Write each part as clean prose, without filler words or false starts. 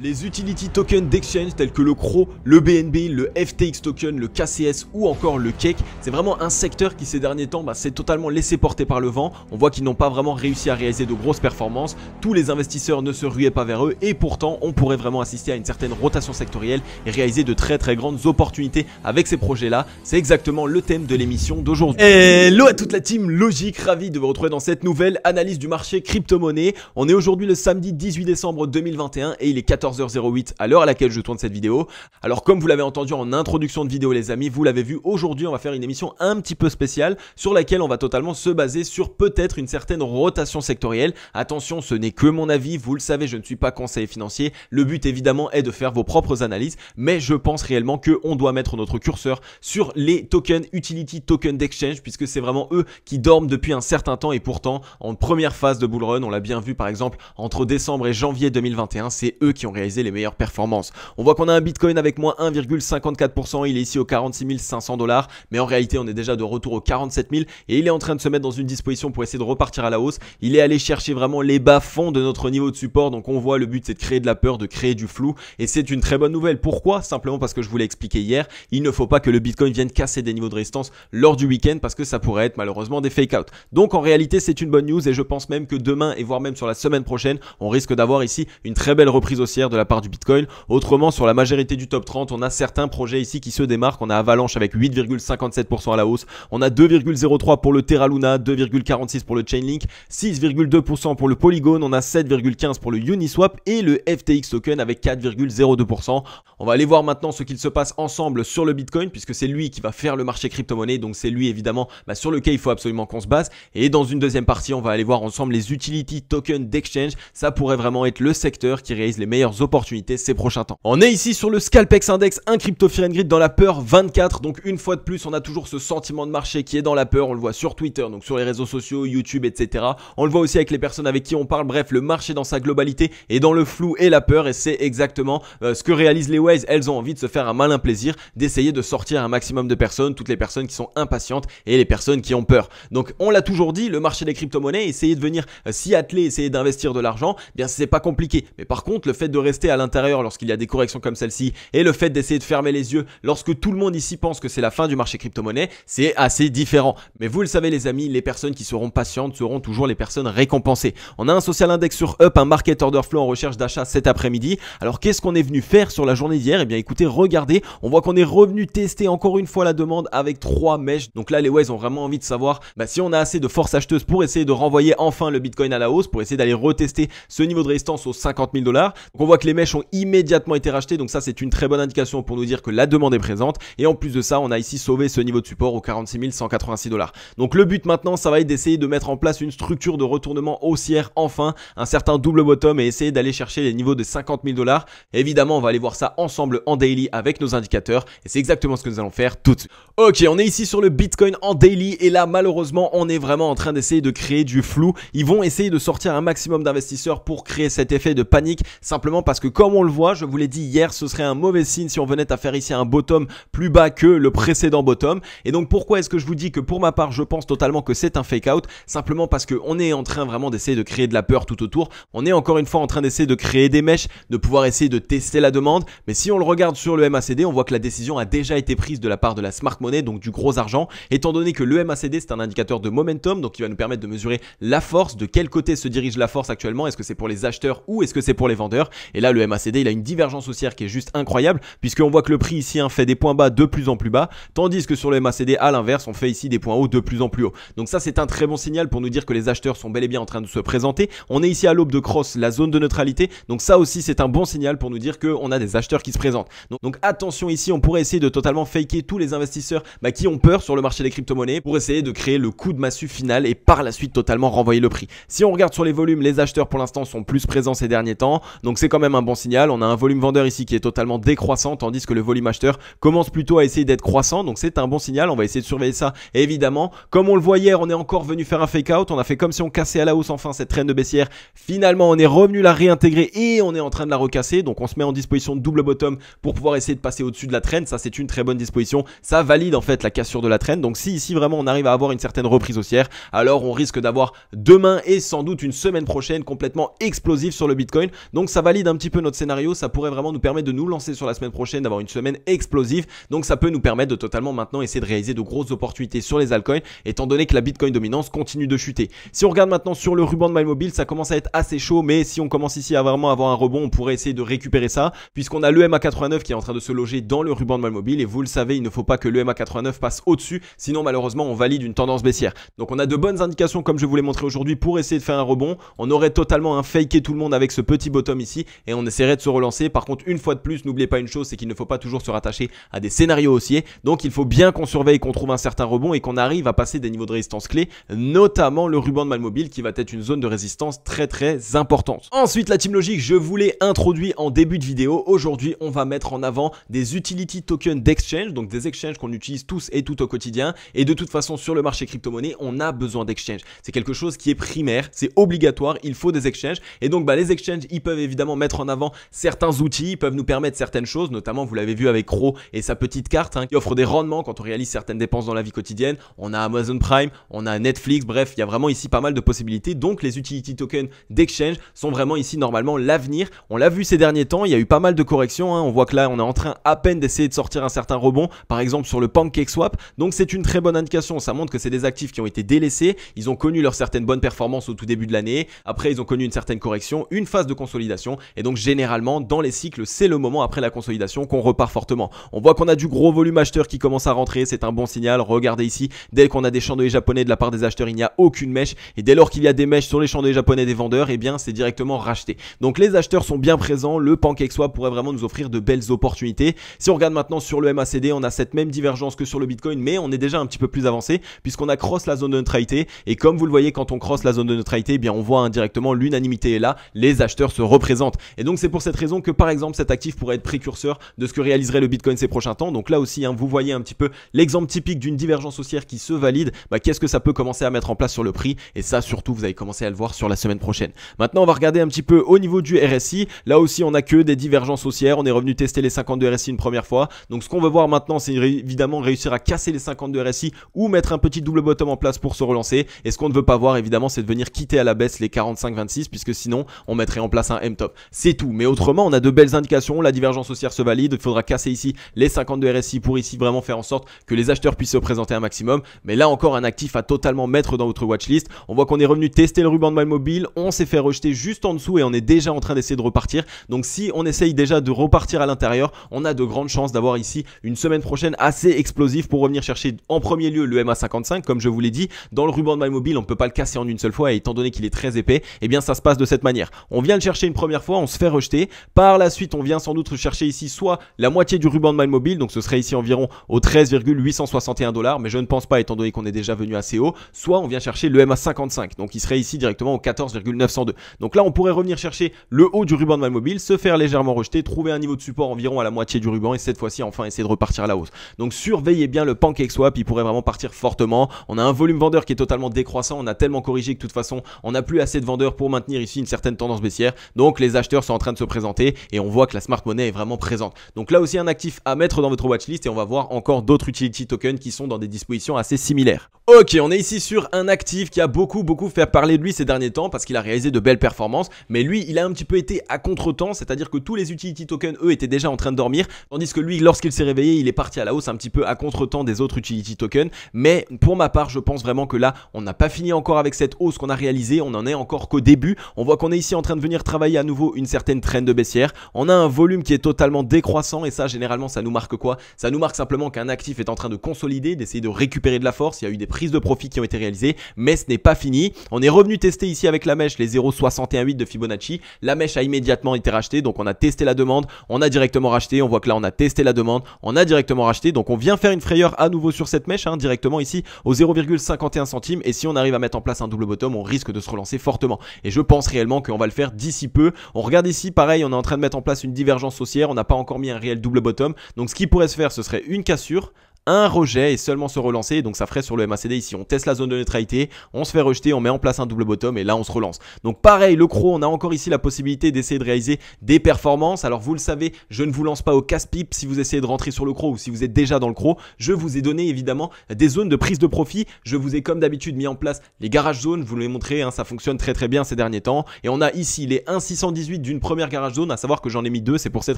Les utility tokens d'exchange tels que le CRO, le BNB, le FTX token, le KCS ou encore le Cake, c'est vraiment un secteur qui ces derniers temps s'est totalement laissé porter par le vent. On voit qu'ils n'ont pas vraiment réussi à réaliser de grosses performances, tous les investisseurs ne se ruaient pas vers eux et pourtant on pourrait vraiment assister à une certaine rotation sectorielle et réaliser de très grandes opportunités avec ces projets là. C'est exactement le thème de l'émission d'aujourd'hui. Hello à toute la team Logic, ravi de vous retrouver dans cette nouvelle analyse du marché crypto-monnaie. On est aujourd'hui le samedi 18 décembre 2021 et il est 14h08 à l'heure à laquelle je tourne cette vidéo. Alors comme vous l'avez entendu en introduction de vidéo les amis, vous l'avez vu, aujourd'hui on va faire une émission un petit peu spéciale sur laquelle on va totalement se baser sur peut-être une certaine rotation sectorielle. Attention, ce n'est que mon avis, vous le savez, je ne suis pas conseiller financier. Le but évidemment est de faire vos propres analyses, mais je pense réellement qu'on doit mettre notre curseur sur les tokens utility tokens d'exchange puisque c'est vraiment eux qui dorment depuis un certain temps et pourtant en première phase de bull run, on l'a bien vu par exemple entre décembre et janvier 2021, c'est eux qui ont réalisé les meilleures performances. On voit qu'on a un Bitcoin avec moins 1,54%, il est ici aux 46 500 $, mais en réalité on est déjà de retour aux 47 000 et il est en train de se mettre dans une disposition pour essayer de repartir à la hausse. Il est allé chercher vraiment les bas-fonds de notre niveau de support, donc on voit le but c'est de créer de la peur, de créer du flou et c'est une très bonne nouvelle. Pourquoi? Simplement parce que je vous l'ai expliqué hier, il ne faut pas que le Bitcoin vienne casser des niveaux de résistance lors du week-end parce que ça pourrait être malheureusement des fake-out. Donc en réalité c'est une bonne news et je pense même que demain et voire même sur la semaine prochaine, on risque d'avoir ici une très belle reprise haussière de la part du Bitcoin. Autrement, sur la majorité du top 30, on a certains projets ici qui se démarquent. On a Avalanche avec 8,57% à la hausse. On a 2,03 pour le Terra Luna, 2,46 pour le Chainlink, 6,2% pour le Polygon. On a 7,15 pour le Uniswap et le FTX token avec 4,02%. On va aller voir maintenant ce qu'il se passe ensemble sur le Bitcoin puisque c'est lui qui va faire le marché crypto-monnaie. Donc c'est lui évidemment sur lequel il faut absolument qu'on se base. Et dans une deuxième partie, on va aller voir ensemble les utility tokens d'exchange. Ça pourrait vraiment être le secteur qui réalise les meilleures opportunités ces prochains temps. On est ici sur le Scalpex Index, un crypto fear and greed dans la peur 24. Donc une fois de plus, on a toujours ce sentiment de marché qui est dans la peur. On le voit sur Twitter, donc sur les réseaux sociaux, YouTube, etc. On le voit aussi avec les personnes avec qui on parle. Bref, le marché dans sa globalité est dans le flou et la peur et c'est exactement ce que réalisent les whales. Elles ont envie de se faire un malin plaisir, d'essayer de sortir un maximum de personnes, toutes les personnes qui sont impatientes et les personnes qui ont peur. Donc on l'a toujours dit, le marché des crypto-monnaies, essayer de venir s'y atteler, essayer d'investir de l'argent, bien c'est pas compliqué. Mais par contre, le fait de rester à l'intérieur lorsqu'il y a des corrections comme celle-ci et le fait d'essayer de fermer les yeux lorsque tout le monde ici pense que c'est la fin du marché crypto-monnaie, c'est assez différent. Mais vous le savez les amis, les personnes qui seront patientes seront toujours les personnes récompensées. On a un social index sur Up, un market order flow en recherche d'achat cet après-midi. Alors qu'est-ce qu'on est venu faire sur la journée d'hier? Eh bien écoutez, regardez, on voit qu'on est revenu tester encore une fois la demande avec 3 mèches. Donc là les whales ont vraiment envie de savoir si on a assez de force acheteuse pour essayer de renvoyer enfin le Bitcoin à la hausse, pour essayer d'aller retester ce niveau de résistance aux 50 000 $. Donc on voit que les mèches ont immédiatement été rachetées, donc ça c'est une très bonne indication pour nous dire que la demande est présente et en plus de ça on a ici sauvé ce niveau de support aux 46 186 $. Donc le but maintenant ça va être d'essayer de mettre en place une structure de retournement haussière, enfin un certain double bottom et essayer d'aller chercher les niveaux de 50 000 $. Évidemment on va aller voir ça ensemble en daily avec nos indicateurs et c'est exactement ce que nous allons faire tout de suite. Ok, on est ici sur le Bitcoin en daily et là malheureusement on est vraiment en train d'essayer de créer du flou. Ils vont essayer de sortir un maximum d'investisseurs pour créer cet effet de panique, simplement parce que comme on le voit, je vous l'ai dit hier, ce serait un mauvais signe si on venait à faire ici un bottom plus bas que le précédent bottom. Et donc pourquoi est-ce que je vous dis que pour ma part je pense totalement que c'est un fake out? Simplement parce qu'on est en train vraiment d'essayer de créer de la peur tout autour. On est encore une fois en train d'essayer de créer des mèches, de pouvoir essayer de tester la demande. Mais si on le regarde sur le MACD, on voit que la décision a déjà été prise de la part de la smart money, donc du gros argent, étant donné que le MACD c'est un indicateur de momentum, donc il va nous permettre de mesurer la force, de quel côté se dirige la force actuellement, est-ce que c'est pour les acheteurs ou est-ce que c'est pour les vendeurs. Et là le MACD il a une divergence haussière qui est juste incroyable puisqu'on voit que le prix ici fait des points bas de plus en plus bas, tandis que sur le MACD à l'inverse on fait ici des points hauts de plus en plus haut. Donc ça c'est un très bon signal pour nous dire que les acheteurs sont bel et bien en train de se présenter. On est ici à l'aube de cross la zone de neutralité, donc ça aussi c'est un bon signal pour nous dire qu'on a des acheteurs qui se présentent. Donc attention ici, on pourrait essayer de totalement faker tous les investisseurs qui ont peur sur le marché des crypto-monnaies pour essayer de créer le coup de massue final et par la suite totalement renvoyer le prix. Si on regarde sur les volumes, les acheteurs pour l'instant sont plus présents ces derniers temps, donc c'est quand même un bon signal. On a un volume vendeur ici qui est totalement décroissant tandis que le volume acheteur commence plutôt à essayer d'être croissant, donc c'est un bon signal. On va essayer de surveiller ça et évidemment comme on le voit hier, on est encore venu faire un fake out, on a fait comme si on cassait à la hausse enfin cette traîne de baissière. Finalement on est revenu la réintégrer et on est en train de la recasser, donc on se met en disposition de double bottom pour pouvoir essayer de passer au-dessus de la traîne. Ça c'est une très bonne disposition, ça valide en fait la cassure de la traîne. Donc si ici vraiment on arrive à avoir une certaine reprise haussière, alors on risque d'avoir demain et sans doute une semaine prochaine complètement explosive sur le Bitcoin. Donc ça valide valide un petit peu notre scénario, ça pourrait vraiment nous permettre de nous lancer sur la semaine prochaine, d'avoir une semaine explosive. Donc ça peut nous permettre de totalement maintenant essayer de réaliser de grosses opportunités sur les altcoins, étant donné que la Bitcoin dominance continue de chuter. Si on regarde maintenant sur le ruban de MyMobile, ça commence à être assez chaud, mais si on commence ici à vraiment avoir un rebond, on pourrait essayer de récupérer ça, puisqu'on a le MA89 qui est en train de se loger dans le ruban de MyMobile, et vous le savez, il ne faut pas que le MA89 passe au-dessus, sinon malheureusement on valide une tendance baissière. Donc on a de bonnes indications comme je vous l'ai montré aujourd'hui pour essayer de faire un rebond. On aurait totalement un faké tout le monde avec ce petit bottom ici, et on essaierait de se relancer. Par contre, une fois de plus, n'oubliez pas une chose, c'est qu'il ne faut pas toujours se rattacher à des scénarios haussiers. Donc il faut bien qu'on surveille, qu'on trouve un certain rebond et qu'on arrive à passer des niveaux de résistance clés, notamment le ruban de MyMobile qui va être une zone de résistance très importante. Ensuite, la team logique, je vous l'ai introduit en début de vidéo. Aujourd'hui, on va mettre en avant des utility tokens d'exchange, donc des exchanges qu'on utilise tous et tout au quotidien. Et de toute façon, sur le marché crypto-monnaie, on a besoin d'exchange. C'est quelque chose qui est primaire, c'est obligatoire, il faut des exchanges. Et donc, les exchanges, ils peuvent évidemment mettre en avant certains outils, ils peuvent nous permettre certaines choses, notamment, vous l'avez vu avec Cro et sa petite carte qui offre des rendements quand on réalise certaines dépenses dans la vie quotidienne. On a Amazon Prime, on a Netflix, bref, il y a vraiment ici pas mal de possibilités. Donc, les utility tokens d'exchange sont vraiment ici normalement l'avenir. On l'a vu ces derniers temps, il y a eu pas mal de corrections. On voit que là, on est en train à peine d'essayer de sortir un certain rebond, par exemple sur le PancakeSwap. Donc, c'est une très bonne indication. Ça montre que c'est des actifs qui ont été délaissés. Ils ont connu leur certaine bonne performance au tout début de l'année. Après, ils ont connu une certaine correction, une phase de consolidation. Et donc, généralement, dans les cycles, c'est le moment après la consolidation qu'on repart fortement. On voit qu'on a du gros volume acheteur qui commence à rentrer. C'est un bon signal. Regardez ici, dès qu'on a des chandeliers japonais de la part des acheteurs, il n'y a aucune mèche. Et dès lors qu'il y a des mèches sur les chandeliers japonais des vendeurs, eh bien, c'est directement racheté. Donc, les acheteurs sont bien présents. Le PancakeSwap pourrait vraiment nous offrir de belles opportunités. Si on regarde maintenant sur le MACD, on a cette même divergence que sur le Bitcoin, mais on est déjà un petit peu plus avancé puisqu'on a cross la zone de neutralité. Et comme vous le voyez, quand on cross la zone de neutralité, eh bien, on voit indirectement l'unanimité est là. Les acheteurs se représentent. Et donc, c'est pour cette raison que, par exemple, cet actif pourrait être précurseur de ce que réaliserait le Bitcoin ces prochains temps. Donc là aussi, vous voyez un petit peu l'exemple typique d'une divergence haussière qui se valide. Qu'est-ce que ça peut commencer à mettre en place sur le prix? Et ça, surtout, vous allez commencer à le voir sur la semaine prochaine. Maintenant, on va regarder un petit peu au niveau du RSI. Là aussi, on n'a que des divergences haussières. On est revenu tester les 52 RSI une première fois. Donc, ce qu'on veut voir maintenant, c'est évidemment réussir à casser les 52 RSI ou mettre un petit double bottom en place pour se relancer. Et ce qu'on ne veut pas voir, évidemment, c'est de venir quitter à la baisse les 45-26 puisque sinon, on mettrait en place un M-top. C'est tout. Mais autrement, on a de belles indications. La divergence haussière se valide. Il faudra casser ici les 52 RSI pour ici vraiment faire en sorte que les acheteurs puissent se présenter un maximum. Mais là encore, un actif à totalement mettre dans votre watchlist. On voit qu'on est revenu tester le ruban de MyMobile. On s'est fait rejeter juste en dessous et on est déjà en train d'essayer de repartir. Donc si on essaye déjà de repartir à l'intérieur, on a de grandes chances d'avoir ici une semaine prochaine assez explosive pour revenir chercher en premier lieu le MA55. Comme je vous l'ai dit, dans le ruban de MyMobile, on ne peut pas le casser en une seule fois et étant donné qu'il est très épais, eh bien ça se passe de cette manière. On vient le chercher une première fois, on se fait rejeter. Par la suite, on vient sans doute chercher ici soit la moitié du ruban de MyMobile, donc ce serait ici environ aux 13,861 $, mais je ne pense pas étant donné qu'on est déjà venu assez haut, soit on vient chercher le MA55, donc il serait ici directement au 14,902. Donc là, on pourrait revenir chercher le haut du ruban de MyMobile, se faire légèrement rejeter, trouver un niveau de support environ à la moitié du ruban et cette fois-ci enfin essayer de repartir à la hausse. Donc surveillez bien le PancakeSwap, il pourrait vraiment partir fortement. On a un volume vendeur qui est totalement décroissant, on a tellement corrigé que de toute façon, on n'a plus assez de vendeurs pour maintenir ici une certaine tendance baissière. Donc les acheteurs sont en train de se présenter et on voit que la smart money est vraiment présente. Donc là aussi un actif à mettre dans votre watchlist et on va voir encore d'autres utility tokens qui sont dans des dispositions assez similaires. Ok, on est ici sur un actif qui a beaucoup fait parler de lui ces derniers temps parce qu'il a réalisé de belles performances, mais lui il a un petit peu été à contre-temps, c'est-à-dire que tous les utility tokens eux étaient déjà en train de dormir, tandis que lui lorsqu'il s'est réveillé il est parti à la hausse un petit peu à contre-temps des autres utility tokens. Mais pour ma part je pense vraiment que là on n'a pas fini encore avec cette hausse qu'on a réalisée, on en est encore qu'au début. On voit qu'on est ici en train de venir travailler à nouveau une certaine trend de baissière, on a un volume qui est totalement décroissant et ça généralement ça nous marque quoi? Ça nous marque simplement qu'un actif est en train de consolider, d'essayer de récupérer de la force. Il y a eu des prises de profit qui ont été réalisées, mais ce n'est pas fini. On est revenu tester ici avec la mèche les 0,618 de Fibonacci. La mèche a immédiatement été rachetée, donc on a testé la demande, on a directement racheté. On voit que là on a testé la demande, on a directement racheté, donc on vient faire une frayeur à nouveau sur cette mèche directement ici au 0,51 centimes et si on arrive à mettre en place un double bottom, on risque de se relancer fortement et je pense réellement qu'on va le faire d'ici peu. On regarde ici, pareil, on est en train de mettre en place une divergence haussière, on n'a pas encore mis un réel double bottom, donc ce qui pourrait se faire, ce serait une cassure, un rejet et seulement se relancer. Donc ça ferait sur le MACD ici, on teste la zone de neutralité, on se fait rejeter, on met en place un double bottom et là on se relance. Donc pareil, le CRO, on a encore ici la possibilité d'essayer de réaliser des performances. Alors vous le savez, je ne vous lance pas au casse-pipe si vous essayez de rentrer sur le CRO ou si vous êtes déjà dans le CRO. Je vous ai donné évidemment des zones de prise de profit. Je vous ai comme d'habitude mis en place les garage zones, je vous l'ai montré, hein, ça fonctionne très bien ces derniers temps. Et on a ici les 1,618 d'une première garage zone, à savoir que j'en ai mis deux, c'est pour cette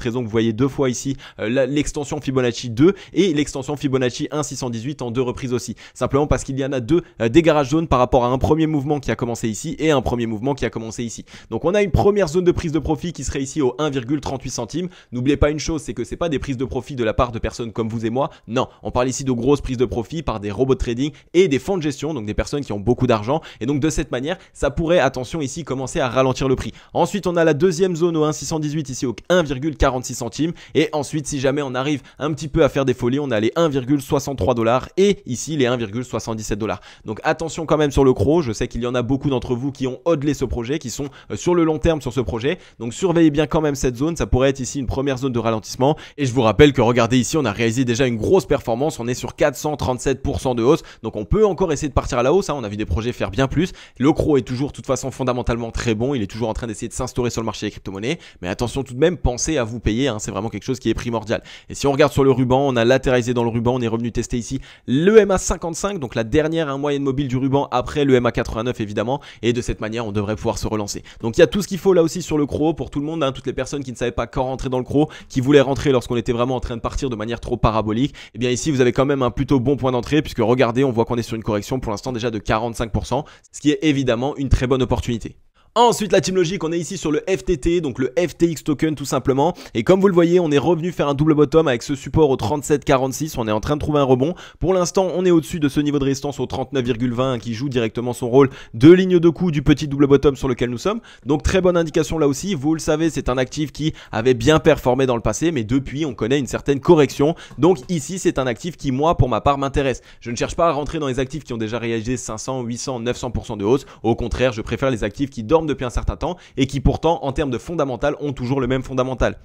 raison que vous voyez deux fois ici l'extension Fibonacci 2 et l'extension Fibonacci 1,618 en deux reprises aussi. Simplement parce qu'il y en a deux des garages zones par rapport à un premier mouvement qui a commencé ici et un premier mouvement qui a commencé ici. Donc on a une première zone de prise de profit qui serait ici au 1,38 centimes. N'oubliez pas une chose, c'est que c'est pas des prises de profit de la part de personnes comme vous et moi. Non, on parle ici de grosses prises de profit par des robots de trading et des fonds de gestion, donc des personnes qui ont beaucoup d'argent. Et donc de cette manière, ça pourrait, attention ici, commencer à ralentir le prix. Ensuite, on a la deuxième zone au 1,618 ici au 1,46 centimes. Et ensuite, si jamais on arrive un petit peu à faire des folies, on a les 1,63 $ et ici les 1,77 $. Donc attention quand même sur le CRO. Je sais qu'il y en a beaucoup d'entre vous qui ont hodlé ce projet, qui sont sur le long terme sur ce projet. Donc surveillez bien quand même cette zone. Ça pourrait être ici une première zone de ralentissement. Et je vous rappelle que regardez ici, on a réalisé déjà une grosse performance. On est sur 437% de hausse. Donc on peut encore essayer de partir à la hausse. Hein. On a vu des projets faire bien plus. Le CRO est toujours de toute façon fondamentalement très bon. Il est toujours en train d'essayer de s'instaurer sur le marché des crypto-monnaies. Mais attention tout de même, pensez à vous payer. Hein. C'est vraiment quelque chose qui est primordial. Et si on regarde sur le ruban, on a latéralisé dans le ruban. On est revenu tester ici le MA55. Donc la dernière moyenne mobile du ruban après le MA89 évidemment. Et de cette manière, on devrait pouvoir se relancer. Donc il y a tout ce qu'il faut là aussi sur le CRO pour tout le monde. Hein. Toutes les personnes qui ne savaient pas quand rentrer dans le CRO, qui voulaient rentrer lorsqu'on était vraiment en train de partir de manière trop parabolique. Et bien ici, vous avez quand même un plutôt bon point d'entrée puisque regardez, on voit qu'on est sur une correction pour l'instant déjà de 45%, ce qui est évidemment une très bonne opportunité. Ensuite, la team logique, on est ici sur le FTT, donc le FTX token tout simplement. Et comme vous le voyez, on est revenu faire un double bottom avec ce support au 37,46. On est en train de trouver un rebond. Pour l'instant, on est au-dessus de ce niveau de résistance au 39,20 qui joue directement son rôle de ligne de coup du petit double bottom sur lequel nous sommes. Donc très bonne indication là aussi. Vous le savez, c'est un actif qui avait bien performé dans le passé, mais depuis, on connaît une certaine correction. Donc ici, c'est un actif qui, moi, pour ma part, m'intéresse. Je ne cherche pas à rentrer dans les actifs qui ont déjà réalisé 500, 800, 900% de hausse. Au contraire, je préfère les actifs qui dorment depuis un certain temps et qui pourtant en termes de fondamental ont toujours le même fondamental.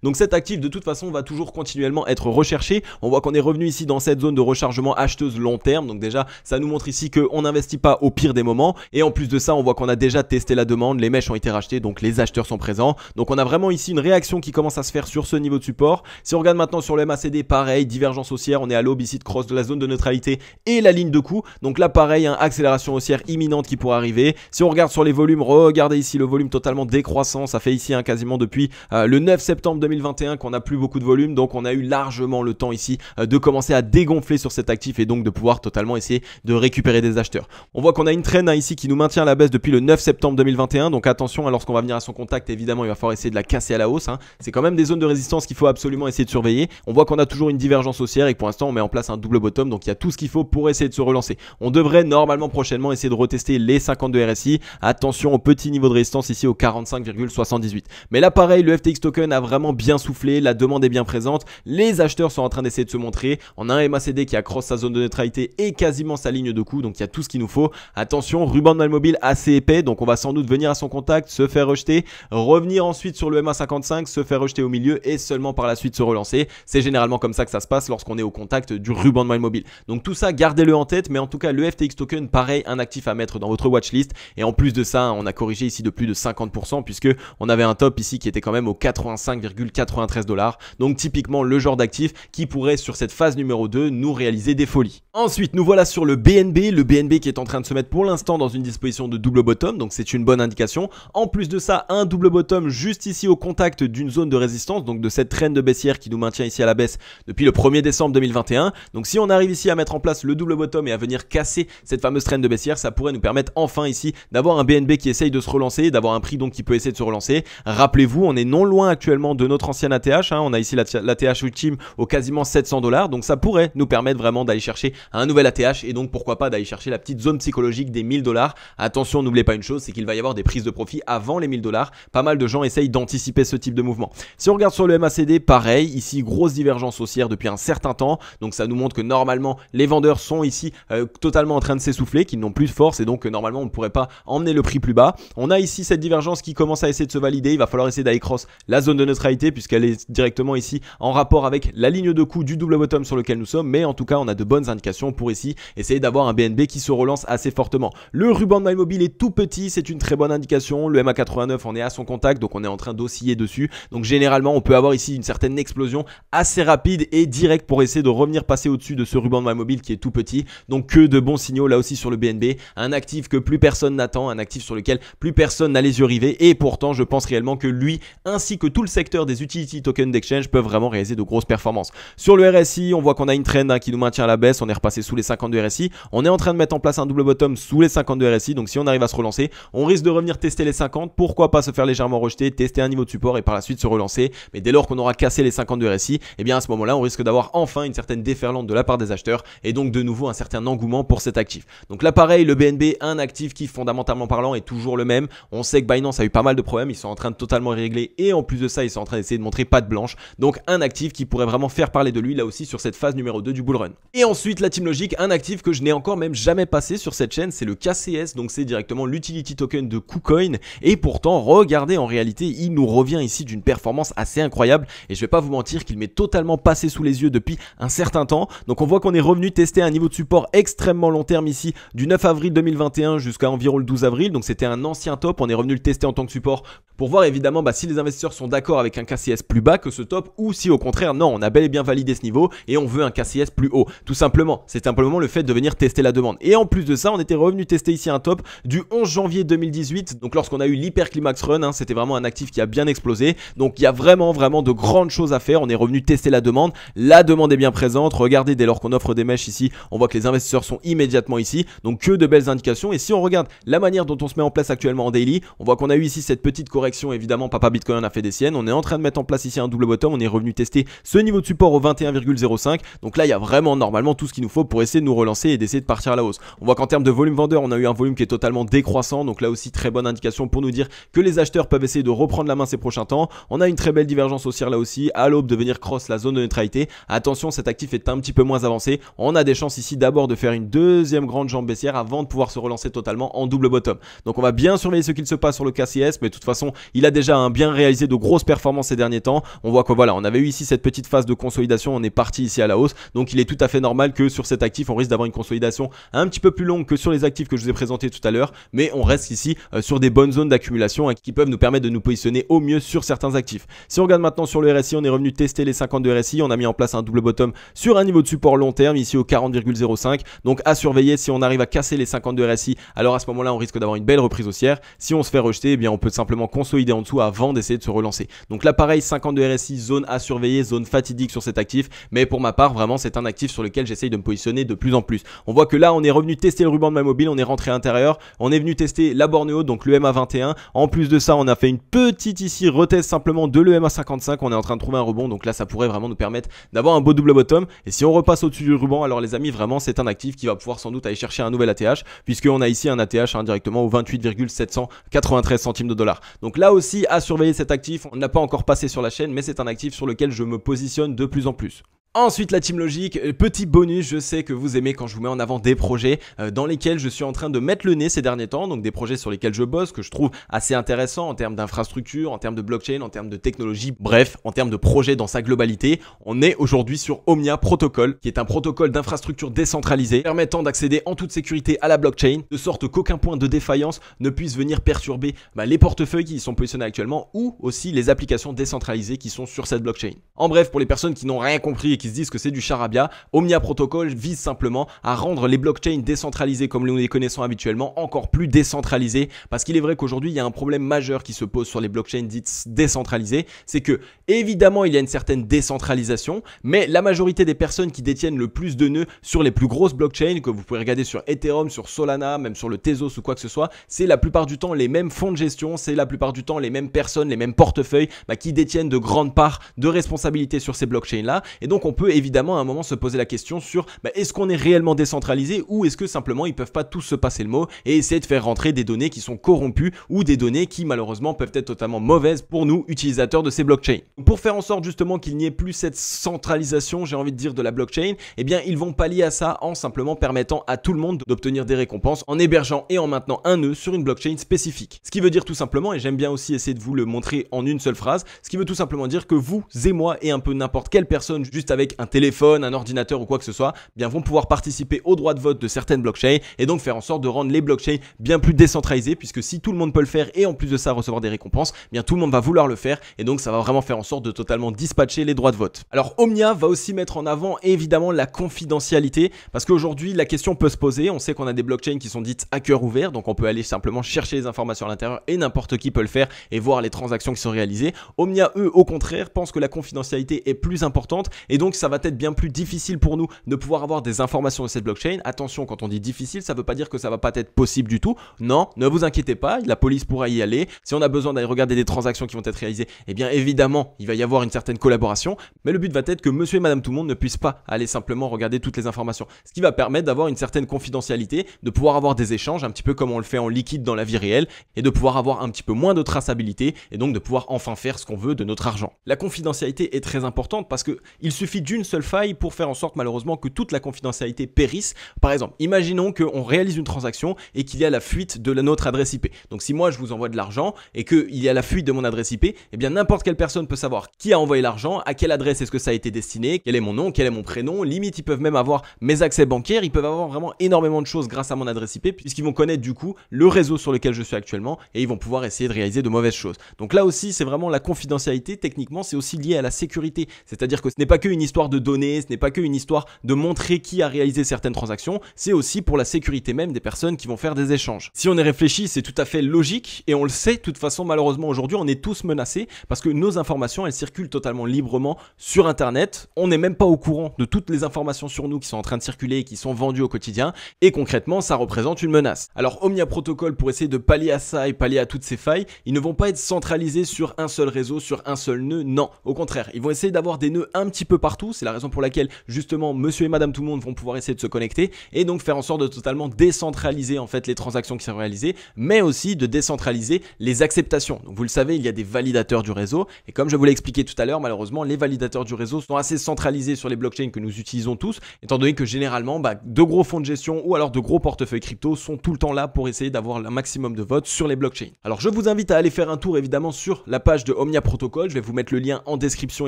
Donc cet actif de toute façon va toujours continuellement être recherché. On voit qu'on est revenu ici dans cette zone de rechargement acheteuse long terme. Donc déjà ça nous montre ici qu'on n'investit pas au pire des moments. Et en plus de ça on voit qu'on a déjà testé la demande. Les mèches ont été rachetées donc les acheteurs sont présents. Donc on a vraiment ici une réaction qui commence à se faire sur ce niveau de support. Si on regarde maintenant sur le MACD, pareil, divergence haussière. On est à l'aube ici de cross de la zone de neutralité et la ligne de coup. Donc là pareil, hein, accélération haussière imminente qui pourrait arriver. Si on regarde sur les volumes, regardez ici le volume totalement décroissant. Ça fait ici quasiment depuis le 9 septembre 2021 qu'on n'a plus beaucoup de volume, donc on a eu largement le temps ici de commencer à dégonfler sur cet actif et donc de pouvoir totalement essayer de récupérer des acheteurs. On voit qu'on a une traîne ici qui nous maintient à la baisse depuis le 9 septembre 2021, donc attention lorsqu'on va venir à son contact, évidemment il va falloir essayer de la casser à la hausse. Hein. C'est quand même des zones de résistance qu'il faut absolument essayer de surveiller. On voit qu'on a toujours une divergence haussière et que pour l'instant on met en place un double bottom, donc il y a tout ce qu'il faut pour essayer de se relancer. On devrait normalement prochainement essayer de retester les 52 RSI. Attention au petit niveau de résistance ici au 45,78. Mais là pareil, le FTX token a vraiment bien soufflé. La demande est bien présente, les acheteurs sont en train d'essayer de se montrer. On a un MACD qui accroche sa zone de neutralité et quasiment sa ligne de coup, donc il y a tout ce qu'il nous faut. Attention, ruban de mal mobile assez épais, donc on va sans doute venir à son contact, se faire rejeter, revenir ensuite sur le MA55, se faire rejeter au milieu et seulement par la suite se relancer. C'est généralement comme ça que ça se passe lorsqu'on est au contact du ruban de mal mobile. Donc tout ça, gardez-le en tête, mais en tout cas le FTX token, pareil, un actif à mettre dans votre watchlist. Et en plus de ça, on a corrigé ici de plus de 50% puisque on avait un top ici qui était quand même au 85,93 $. Donc typiquement le genre d'actif qui pourrait sur cette phase numéro 2 nous réaliser des folies. Ensuite nous voilà sur le BNB qui est en train de se mettre pour l'instant dans une disposition de double bottom, donc c'est une bonne indication. En plus de ça, un double bottom juste ici au contact d'une zone de résistance, donc de cette traîne de baissière qui nous maintient ici à la baisse depuis le 1er décembre 2021. Donc si on arrive ici à mettre en place le double bottom et à venir casser cette fameuse traîne de baissière, ça pourrait nous permettre enfin ici d'avoir un BNB qui essaye de se relancer, d'avoir un prix donc qui peut essayer de se relancer. Rappelez-vous, on est non loin actuellement de notre ancienne ATH, hein. On a ici l'ATH ultime au quasiment 700 $, donc ça pourrait nous permettre vraiment d'aller chercher un nouvel ATH et donc pourquoi pas d'aller chercher la petite zone psychologique des 1000 $. Attention, n'oubliez pas une chose, c'est qu'il va y avoir des prises de profit avant les 1000 $. Pas mal de gens essayent d'anticiper ce type de mouvement. Si on regarde sur le MACD, pareil, ici grosse divergence haussière depuis un certain temps, donc ça nous montre que normalement les vendeurs sont ici totalement en train de s'essouffler, qu'ils n'ont plus de force et donc normalement on ne pourrait pas emmener le prix plus bas. On a ici cette divergence qui commence à essayer de se valider, il va falloir essayer d'aller cross la zone de neutralité neutralité puisqu'elle est directement ici en rapport avec la ligne de coup du double bottom sur lequel nous sommes, mais en tout cas on a de bonnes indications pour ici essayer d'avoir un BNB qui se relance assez fortement. Le ruban de MyMobile est tout petit, c'est une très bonne indication. Le MA89 on est à son contact, donc on est en train d'osciller dessus, donc généralement on peut avoir ici une certaine explosion assez rapide et directe pour essayer de revenir passer au-dessus de ce ruban de MyMobile qui est tout petit. Donc que de bons signaux là aussi sur le BNB, un actif que plus personne n'attend, un actif sur lequel plus personne n'a les yeux rivés, et pourtant je pense réellement que lui ainsi que tout le secteur des utility tokens d'exchange peuvent vraiment réaliser de grosses performances. Sur le RSI, on voit qu'on a une trend qui nous maintient à la baisse, on est repassé sous les 52 RSI, on est en train de mettre en place un double bottom sous les 52 RSI, donc si on arrive à se relancer, on risque de revenir tester les 50, pourquoi pas se faire légèrement rejeter, tester un niveau de support et par la suite se relancer, mais dès lors qu'on aura cassé les 52 RSI, et bien à ce moment-là on risque d'avoir enfin une certaine déferlante de la part des acheteurs et donc de nouveau un certain engouement pour cet actif. Donc là pareil, le BNB, un actif qui fondamentalement parlant est toujours le même. On sait que Binance a eu pas mal de problèmes, ils sont en train de totalement régler et en plus de ça ils sont en train d'essayer de montrer patte blanche, donc un actif qui pourrait vraiment faire parler de lui là aussi sur cette phase numéro 2 du bull run. Et ensuite la team logique, un actif que je n'ai encore même jamais passé sur cette chaîne, c'est le KCS, donc c'est directement l'utility token de KuCoin, et pourtant regardez, en réalité il nous revient ici d'une performance assez incroyable et je vais pas vous mentir qu'il m'est totalement passé sous les yeux depuis un certain temps. Donc on voit qu'on est revenu tester un niveau de support extrêmement long terme ici du 9 avril 2021 jusqu'à environ le 12 avril, donc c'était un ancien top, on est revenu le tester en tant que support pour voir évidemment si les investisseurs sont d'accord avec un KCS plus bas que ce top ou si au contraire non, on a bel et bien validé ce niveau et on veut un KCS plus haut. Tout simplement, c'est simplement le fait de venir tester la demande. Et en plus de ça, on était revenu tester ici un top du 11 janvier 2018, donc lorsqu'on a eu l'hyper climax run, c'était vraiment un actif qui a bien explosé. Donc il y a vraiment de grandes choses à faire. On est revenu tester la demande est bien présente. Regardez, dès lors qu'on offre des mèches ici, on voit que les investisseurs sont immédiatement ici, donc que de belles indications. Et si on regarde la manière dont on se met en place actuellement en daily, on voit qu'on a eu ici cette petite correction, évidemment Papa Bitcoin a fait des siennes, on est en train de mettre en place ici un double bottom, on est revenu tester ce niveau de support au 21,05, donc là il y a vraiment normalement tout ce qu'il nous faut pour essayer de nous relancer et d'essayer de partir à la hausse. On voit qu'en termes de volume vendeur, on a eu un volume qui est totalement décroissant, donc là aussi très bonne indication pour nous dire que les acheteurs peuvent essayer de reprendre la main ces prochains temps. On a une très belle divergence haussière là aussi, à l'aube de venir cross la zone de neutralité. Attention, cet actif est un petit peu moins avancé, on a des chances ici d'abord de faire une deuxième grande jambe baissière avant de pouvoir se relancer totalement en double bottom. Donc on va bien surveiller ce qu'il se passe sur le KCS, mais de toute façon il a déjà bien réalisé de grosses performances ces derniers temps. On voit que voilà, on avait eu ici cette petite phase de consolidation, on est parti ici à la hausse, donc il est tout à fait normal que sur cet actif on risque d'avoir une consolidation un petit peu plus longue que sur les actifs que je vous ai présentés tout à l'heure, mais on reste ici sur des bonnes zones d'accumulation qui peuvent nous permettre de nous positionner au mieux sur certains actifs. Si on regarde maintenant sur le RSI, on est revenu tester les 52 RSI, on a mis en place un double bottom sur un niveau de support long terme ici au 40,05, donc à surveiller. Si on arrive à casser les 52 RSI, alors à ce moment là on risque d'avoir une belle reprise haussière. Si on se fait rejeter, eh bien on peut simplement consolider en dessous avant d'essayer de se relancer. Donc là pareil, 52 RSI, zone à surveiller, zone fatidique sur cet actif, mais pour ma part vraiment c'est un actif sur lequel j'essaye de me positionner de plus en plus. On voit que là on est revenu tester le ruban de MyMobile, on est rentré à l'intérieur, on est venu tester la borne haute, donc le MA21. En plus de ça, on a fait une petite ici retest simplement de le MA55, on est en train de trouver un rebond, donc là ça pourrait vraiment nous permettre d'avoir un beau double bottom. Et si on repasse au-dessus du ruban, alors les amis, vraiment c'est un actif qui va pouvoir sans doute aller chercher un nouvel ATH, puisqu'on a ici un ATH directement au 28,793 centimes de dollars. Donc là aussi à surveiller cet actif, on n'a pas encore passé sur la chaîne, mais c'est un actif sur lequel je me positionne de plus en plus. Ensuite la team logique, petit bonus, je sais que vous aimez quand je vous mets en avant des projets dans lesquels je suis en train de mettre le nez ces derniers temps, donc des projets sur lesquels je bosse, que je trouve assez intéressants en termes d'infrastructure, en termes de blockchain, en termes de technologie, bref, en termes de projet dans sa globalité. On est aujourd'hui sur Omnia Protocol, qui est un protocole d'infrastructure décentralisée permettant d'accéder en toute sécurité à la blockchain, de sorte qu'aucun point de défaillance ne puisse venir perturber les portefeuilles qui y sont positionnés actuellement ou aussi les applications décentralisées qui sont sur cette blockchain. En bref, pour les personnes qui n'ont rien compris et qui se disent que c'est du charabia, Omnia Protocol vise simplement à rendre les blockchains décentralisées comme nous les connaissons habituellement encore plus décentralisées, parce qu'il est vrai qu'aujourd'hui il y a un problème majeur qui se pose sur les blockchains dites décentralisées, c'est que évidemment il y a une certaine décentralisation, mais la majorité des personnes qui détiennent le plus de nœuds sur les plus grosses blockchains, que vous pouvez regarder sur Ethereum, sur Solana, même sur le Tezos ou quoi que ce soit, c'est la plupart du temps les mêmes fonds de gestion, c'est la plupart du temps les mêmes personnes, les mêmes portefeuilles qui détiennent de grandes parts de responsabilité sur ces blockchains là, et donc on on peut évidemment à un moment se poser la question sur est-ce qu'on est réellement décentralisé ou est-ce que simplement ils peuvent pas tous se passer le mot et essayer de faire rentrer des données qui sont corrompues ou des données qui malheureusement peuvent être totalement mauvaises pour nous utilisateurs de ces blockchains. Pour faire en sorte justement qu'il n'y ait plus cette centralisation, j'ai envie de dire, de la blockchain, eh bien ils vont pallier à ça en simplement permettant à tout le monde d'obtenir des récompenses en hébergeant et en maintenant un nœud sur une blockchain spécifique. Ce qui veut dire tout simplement, et j'aime bien aussi essayer de vous le montrer en une seule phrase, ce qui veut tout simplement dire que vous et moi et un peu n'importe quelle personne juste avec un téléphone, un ordinateur ou quoi que ce soit, bien vont pouvoir participer au droit de vote de certaines blockchains et donc faire en sorte de rendre les blockchains bien plus décentralisées, puisque si tout le monde peut le faire et en plus de ça recevoir des récompenses, bien tout le monde va vouloir le faire et donc ça va vraiment faire en sorte de totalement dispatcher les droits de vote. Alors Omnia va aussi mettre en avant évidemment la confidentialité, parce qu'aujourd'hui la question peut se poser, on sait qu'on a des blockchains qui sont dites à cœur ouvert, donc on peut aller simplement chercher les informations à l'intérieur et n'importe qui peut le faire et voir les transactions qui sont réalisées. Omnia, eux, au contraire, pensent que la confidentialité est plus importante et donc ça va être bien plus difficile pour nous de pouvoir avoir des informations de cette blockchain. Attention, quand on dit difficile, ça ne veut pas dire que ça va pas être possible du tout. Non, ne vous inquiétez pas, la police pourra y aller. Si on a besoin d'aller regarder des transactions qui vont être réalisées, eh bien évidemment, il va y avoir une certaine collaboration, mais le but va être que monsieur et madame tout le monde ne puissent pas aller simplement regarder toutes les informations. Ce qui va permettre d'avoir une certaine confidentialité, de pouvoir avoir des échanges, un petit peu comme on le fait en liquide dans la vie réelle, et de pouvoir avoir un petit peu moins de traçabilité, et donc de pouvoir enfin faire ce qu'on veut de notre argent. La confidentialité est très importante parce que il suffit d'une seule faille pour faire en sorte malheureusement que toute la confidentialité périsse. Par exemple, imaginons qu'on réalise une transaction et qu'il y a la fuite de notre adresse IP. Donc si moi je vous envoie de l'argent et qu'il y a la fuite de mon adresse IP, eh bien n'importe quelle personne peut savoir qui a envoyé l'argent, à quelle adresse est-ce que ça a été destiné, quel est mon nom, quel est mon prénom, limite ils peuvent même avoir mes accès bancaires, ils peuvent avoir vraiment énormément de choses grâce à mon adresse IP puisqu'ils vont connaître du coup le réseau sur lequel je suis actuellement et ils vont pouvoir essayer de réaliser de mauvaises choses. Donc là aussi c'est vraiment la confidentialité, techniquement c'est aussi lié à la sécurité, c'est-à-dire que ce n'est pas qu'une histoire de données, ce n'est pas qu'une histoire de montrer qui a réalisé certaines transactions, c'est aussi pour la sécurité même des personnes qui vont faire des échanges. Si on y réfléchit, c'est tout à fait logique et on le sait, de toute façon malheureusement aujourd'hui on est tous menacés parce que nos informations elles circulent totalement librement sur internet, on n'est même pas au courant de toutes les informations sur nous qui sont en train de circuler et qui sont vendues au quotidien et concrètement ça représente une menace. Alors Omnia Protocol, pour essayer de pallier à ça et pallier à toutes ces failles, ils ne vont pas être centralisés sur un seul réseau, sur un seul nœud, non, au contraire, ils vont essayer d'avoir des nœuds un petit peu partout, c'est la raison pour laquelle justement monsieur et madame tout le monde vont pouvoir essayer de se connecter et donc faire en sorte de totalement décentraliser en fait les transactions qui sont réalisées, mais aussi de décentraliser les acceptations. Donc vous le savez, il y a des validateurs du réseau et comme je vous l'ai expliqué tout à l'heure, malheureusement les validateurs du réseau sont assez centralisés sur les blockchains que nous utilisons tous, étant donné que généralement de gros fonds de gestion ou alors de gros portefeuilles crypto sont tout le temps là pour essayer d'avoir un maximum de votes sur les blockchains. Alors je vous invite à aller faire un tour évidemment sur la page de Omnia Protocol, je vais vous mettre le lien en description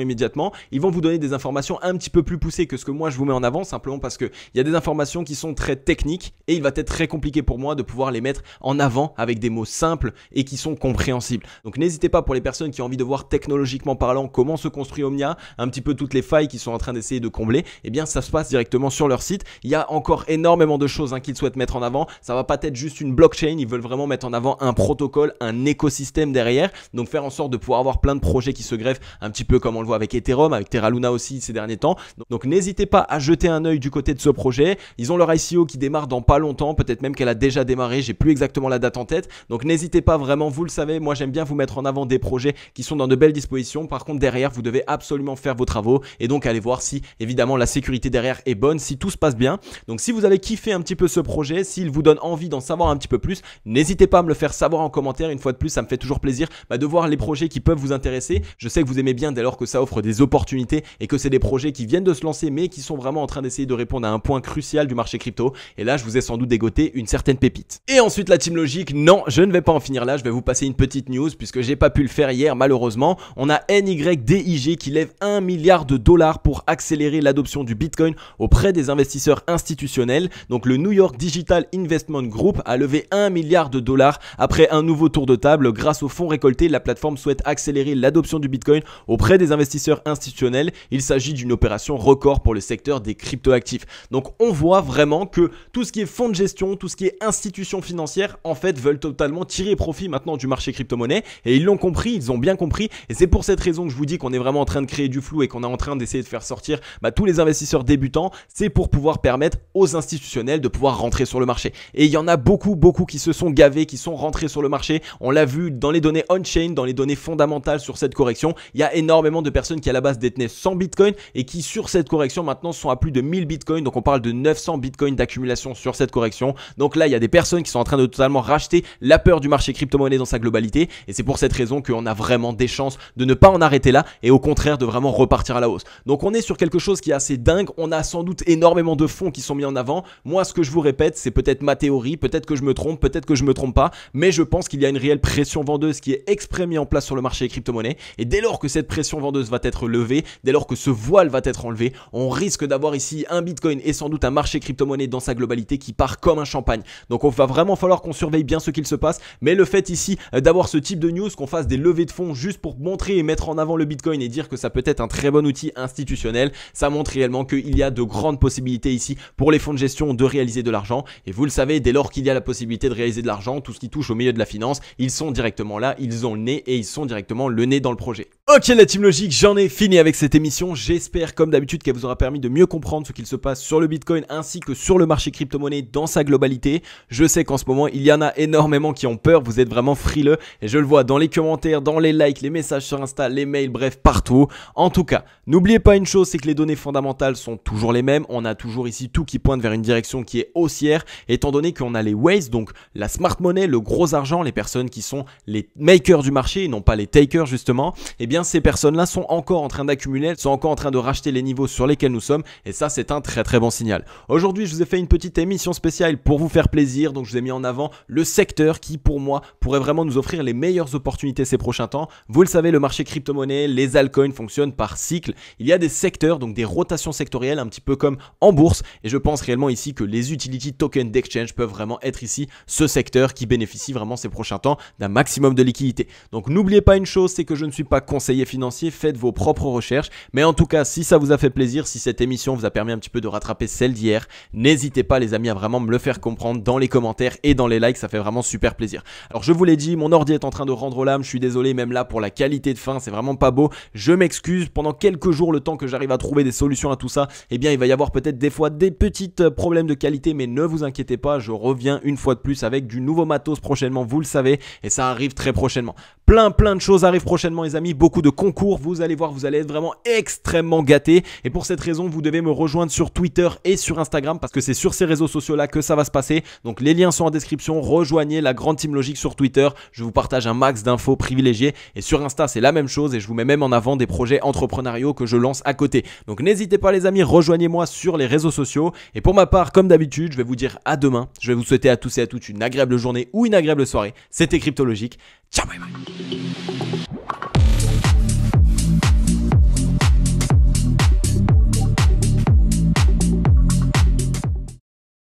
immédiatement. Ils vont vous donner des informations un petit peu plus poussées que ce que moi je vous mets en avant, simplement parce qu'il y a des informations qui sont très techniques et il va être très compliqué pour moi de pouvoir les mettre en avant avec des mots simples et qui sont compréhensibles. Donc n'hésitez pas, pour les personnes qui ont envie de voir technologiquement parlant comment se construit Omnia, un petit peu toutes les failles qu'ils sont en train d'essayer de combler, eh bien ça se passe directement sur leur site. Il y a encore énormément de choses qu'ils souhaitent mettre en avant, ça va pas être juste une blockchain, ils veulent vraiment mettre en avant un protocole, un écosystème derrière, donc faire en sorte de pouvoir avoir plein de projets qui se greffent, un petit peu comme on le voit avec Ethereum, avec Terra Luna aussi ces derniers temps. Donc n'hésitez pas à jeter un œil du côté de ce projet. Ils ont leur ICO qui démarre dans pas longtemps, peut-être même qu'elle a déjà démarré, j'ai plus exactement la date en tête. Donc n'hésitez pas vraiment, vous le savez, moi j'aime bien vous mettre en avant des projets qui sont dans de belles dispositions. Par contre derrière, vous devez absolument faire vos travaux et donc aller voir si évidemment la sécurité derrière est bonne, si tout se passe bien. Donc si vous avez kiffé un petit peu ce projet, s'il vous donne envie d'en savoir un petit peu plus, n'hésitez pas à me le faire savoir en commentaire. Une fois de plus, ça me fait toujours plaisir de voir les projets qui peuvent vous intéresser. Je sais que vous aimez bien dès lors que ça offre des opportunités et que c'est des projets qui viennent de se lancer mais qui sont vraiment en train d'essayer de répondre à un point crucial du marché crypto. Et là, je vous ai sans doute dégoté une certaine pépite. Et ensuite, la team logique, non, je ne vais pas en finir là. Je vais vous passer une petite news puisque j'ai pas pu le faire hier malheureusement. On a NYDIG qui lève 1 milliard de dollars pour accélérer l'adoption du Bitcoin auprès des investisseurs institutionnels. Donc le New York Digital Investment Group a levé 1 milliard de dollars après un nouveau tour de table. Grâce aux fonds récoltés, la plateforme souhaite accélérer l'adoption du Bitcoin auprès des investisseurs institutionnels. Il s'agit d'une opération record pour le secteur des cryptoactifs. Donc on voit vraiment que tout ce qui est fonds de gestion, tout ce qui est institutions financières, en fait veulent totalement tirer profit maintenant du marché crypto-monnaie et ils l'ont compris, ils ont bien compris et c'est pour cette raison que je vous dis qu'on est vraiment en train de créer du flou et qu'on est en train d'essayer de faire sortir tous les investisseurs débutants. C'est pour pouvoir permettre aux institutionnels de pouvoir rentrer sur le marché. Et il y en a beaucoup qui se sont gavés, qui sont rentrés sur le marché. On l'a vu dans les données on-chain, dans les données fondamentales sur cette correction. Il y a énormément de personnes qui à la base détenaient 100 bitcoins et qui sur cette correction maintenant sont à plus de 1000 bitcoins. Donc on parle de 900 bitcoins d'accumulation sur cette correction. Donc là il y a des personnes qui sont en train de totalement racheter la peur du marché crypto-monnaie dans sa globalité, et c'est pour cette raison qu'on a vraiment des chances de ne pas en arrêter là et au contraire de vraiment repartir à la hausse. Donc on est sur quelque chose qui est assez dingue. On a sans doute énormément de fonds qui sont mis en avant. Moi ce que je vous répète, c'est peut-être ma théorie, peut-être que je me trompe, peut-être que je me trompe pas, mais je pense qu'il y a une réelle pression vendeuse qui est exprès mise en place sur le marché des crypto-monnaies, et dès lors que cette pression vendeuse va être levée, dès lors que ce voile va être enlevé, on risque d'avoir ici un bitcoin et sans doute un marché crypto-monnaie dans sa globalité qui part comme un champagne. Donc on va vraiment falloir qu'on surveille bien ce qu'il se passe, mais le fait ici d'avoir ce type de news, qu'on fasse des levées de fonds juste pour montrer et mettre en avant le bitcoin et dire que ça peut être un très bon outil institutionnel, ça montre réellement qu'il y a de grandes possibilités ici pour les fonds de gestion de réaliser de l'argent. Et vous le savez, dès lors qu'il y a la possibilité de réaliser de l'argent, tout ce qui touche au milieu de la finance, ils sont directement là, ils ont le nez et ils sont directement le nez dans le projet. Ok la team logique, j'en ai fini avec cette émission. J'espère comme d'habitude qu'elle vous aura permis de mieux comprendre ce qu'il se passe sur le bitcoin ainsi que sur le marché crypto-monnaie dans sa globalité. Je sais qu'en ce moment il y en a énormément qui ont peur, vous êtes vraiment frileux et je le vois dans les commentaires, dans les likes, les messages sur Insta, les mails, bref partout. En tout cas, n'oubliez pas une chose, c'est que les données fondamentales sont toujours les mêmes. On a toujours ici tout qui pointe vers une direction qui est haussière, étant donné qu'on a les whales, donc la smart money, le gros argent, les personnes qui sont les makers du marché et non pas les takers justement. Et bien ces personnes-là sont encore en train d'accumuler, elles sont encore en train de racheter les niveaux sur lesquels nous sommes, et ça c'est un très bon signal. Aujourd'hui je vous ai fait une petite émission spéciale pour vous faire plaisir, donc je vous ai mis en avant le secteur qui pour moi pourrait vraiment nous offrir les meilleures opportunités ces prochains temps. Vous le savez, le marché crypto-monnaie, les altcoins fonctionnent par cycle. Il y a des secteurs, donc des rotations sectorielles un petit peu comme en bourse, et je pense réellement ici que les utility tokens d'exchange peuvent vraiment être ici ce secteur qui bénéficie vraiment ces prochains temps d'un maximum de liquidité. Donc n'oubliez pas une chose, c'est que je ne suis pas conseiller financier, faites vos propres recherches, mais en tout cas si ça vous a fait plaisir, si cette émission vous a permis un petit peu de rattraper celle d'hier, n'hésitez pas les amis à vraiment me le faire comprendre dans les commentaires et dans les likes, ça fait vraiment super plaisir. Alors je vous l'ai dit, mon ordi est en train de rendre l'âme, je suis désolé même là pour la qualité de fin, c'est vraiment pas beau, je m'excuse, pendant quelques jours le temps que j'arrive à trouver des solutions à tout ça, eh bien il va y avoir peut-être des fois des petits problèmes de qualité, mais ne vous inquiétez pas, je reviens une fois de plus avec du nouveau matos prochainement, vous le savez, et ça arrive très prochainement. Plein de choses arrivent prochainement les amis, beaucoup de concours, vous allez voir, vous allez être vraiment extrêmement gâtés, et pour cette raison vous devez me rejoindre sur Twitter et sur Instagram parce que c'est sur ces réseaux sociaux là que ça va se passer. Donc les liens sont en description, rejoignez la grande team logique sur Twitter, je vous partage un max d'infos privilégiées, et sur Insta c'est la même chose et je vous mets même en avant des projets entrepreneuriaux que je lance à côté. Donc n'hésitez pas les amis, rejoignez-moi sur les réseaux sociaux, et pour ma part comme d'habitude je vais vous dire à demain, je vais vous souhaiter à tous et à toutes une agréable journée ou une agréable soirée. C'était Cryptologique, ciao bye bye.